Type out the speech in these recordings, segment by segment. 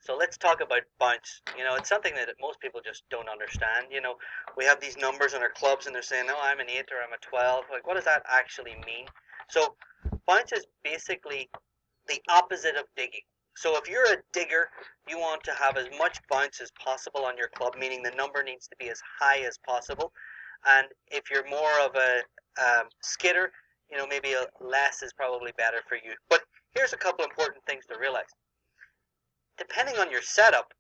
So let's talk about bounce. It's something that most people just don't understand. We have these numbers on our clubs and they're saying, "Oh, I'm an 8 or I'm a 12." Like, what does that actually mean? So bounce is basically the opposite of digging. So if you're a digger, you want to have as much bounce as possible on your club, meaning the number needs to be as high as possible. And if you're more of a skidder, maybe less is probably better for you. But here's a couple important things to realize. Depending on your setup,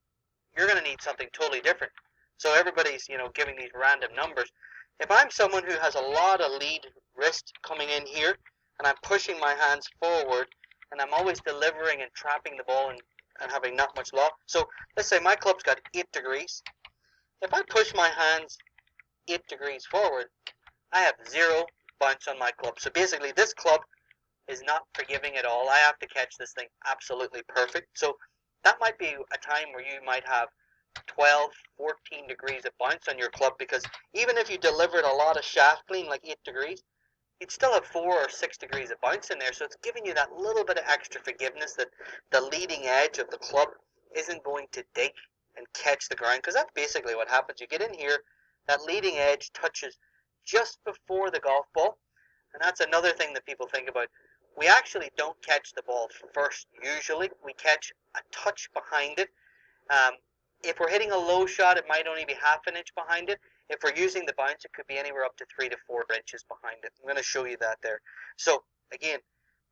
you're going to need something totally different. So everybody's, giving these random numbers. If I'm someone who has a lot of lead wrist coming in here, and I'm pushing my hands forward, and I'm always delivering and trapping the ball and having not much loft. So let's say my club's got 8 degrees. If I push my hands 8 degrees forward, I have 0 bounce on my club. So basically this club is not forgiving at all. I have to catch this thing absolutely perfect. So that might be a time where you might have 12, 14 degrees of bounce on your club, because even if you delivered a lot of shaft clean, like 8 degrees, you'd still have 4 or 6 degrees of bounce in there. So it's giving you that little bit of extra forgiveness that the leading edge of the club isn't going to dig and catch the ground, because that's basically what happens. You get in here, that leading edge touches just before the golf ball, and that's another thing that people think about. We actually don't catch the ball first usually. We catch a touch behind it. If we're hitting a low shot, it might only be half an inch behind it. If we're using the bounce, it could be anywhere up to 3 to 4 inches behind it. I'm going to show you that there. So again,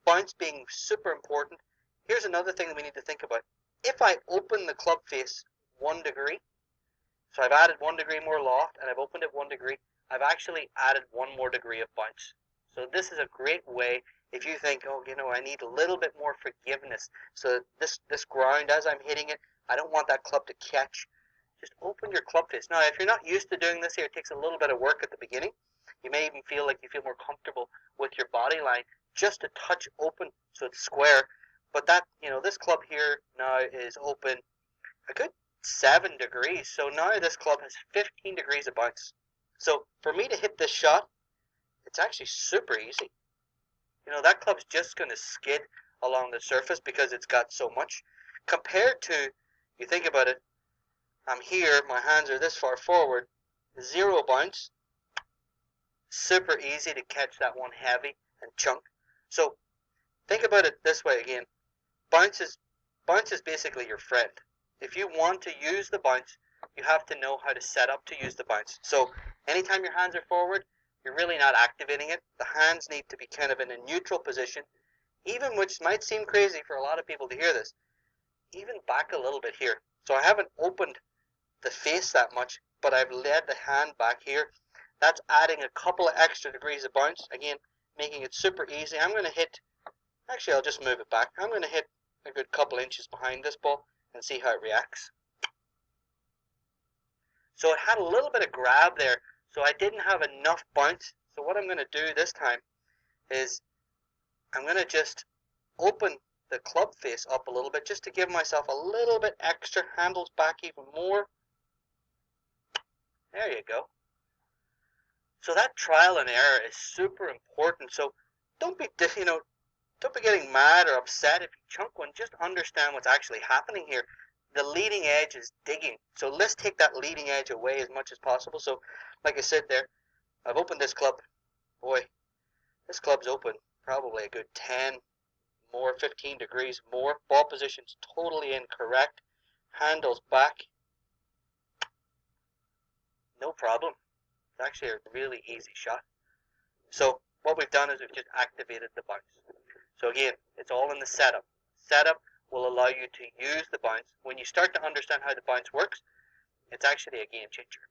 bounce being super important. Here's another thing that we need to think about. If I open the club face 1 degree, so I've added 1 degree more loft and I've opened it 1 degree, I've actually added 1 more degree of bounce. So this is a great way if you think, oh, I need a little bit more forgiveness. So this ground, as I'm hitting it, I don't want that club to catch. Just open your club face. Now, if you're not used to doing this here, it takes a little bit of work at the beginning. You may even feel like you feel more comfortable with your body line just a touch open so it's square. But that, this club here now is open a good 7 degrees. So now this club has 15 degrees of bounce. So for me to hit this shot, it's actually super easy. That club's just going to skid along the surface because it's got so much. Compared to, you think about it, I'm here, my hands are this far forward, 0 bounce, super easy to catch that one heavy and chunk. So think about it this way again. Bounce is basically your friend. If you want to use the bounce, you have to know how to set up to use the bounce. So anytime your hands are forward, you're really not activating it. The hands need to be kind of in a neutral position, even, which might seem crazy for a lot of people to hear this, even back a little bit here. So I haven't opened the face that much, but I've led the hand back here. That's adding a couple of extra degrees of bounce, again, making it super easy. I'm going to hit, actually I'll just move it back. I'm going to hit a good couple inches behind this ball and see how it reacts. So it had a little bit of grab there, so I didn't have enough bounce. So what I'm going to do this time is I'm going to just open the club face up a little bit just to give myself a little bit extra, handles back even more. There you go. So that trial and error is super important. So don't be getting mad or upset if you chunk one. Just understand what's actually happening here. The leading edge is digging. So let's take that leading edge away as much as possible. So like I said there, I've opened this club. Boy, this club's open probably a good 10 more, 15 degrees more. Ball position's totally incorrect. Handles back. No problem. It's actually a really easy shot. So what we've done is we've just activated the bounce. So again, it's all in the setup. Setup will allow you to use the bounce. When you start to understand how the bounce works, it's actually a game changer.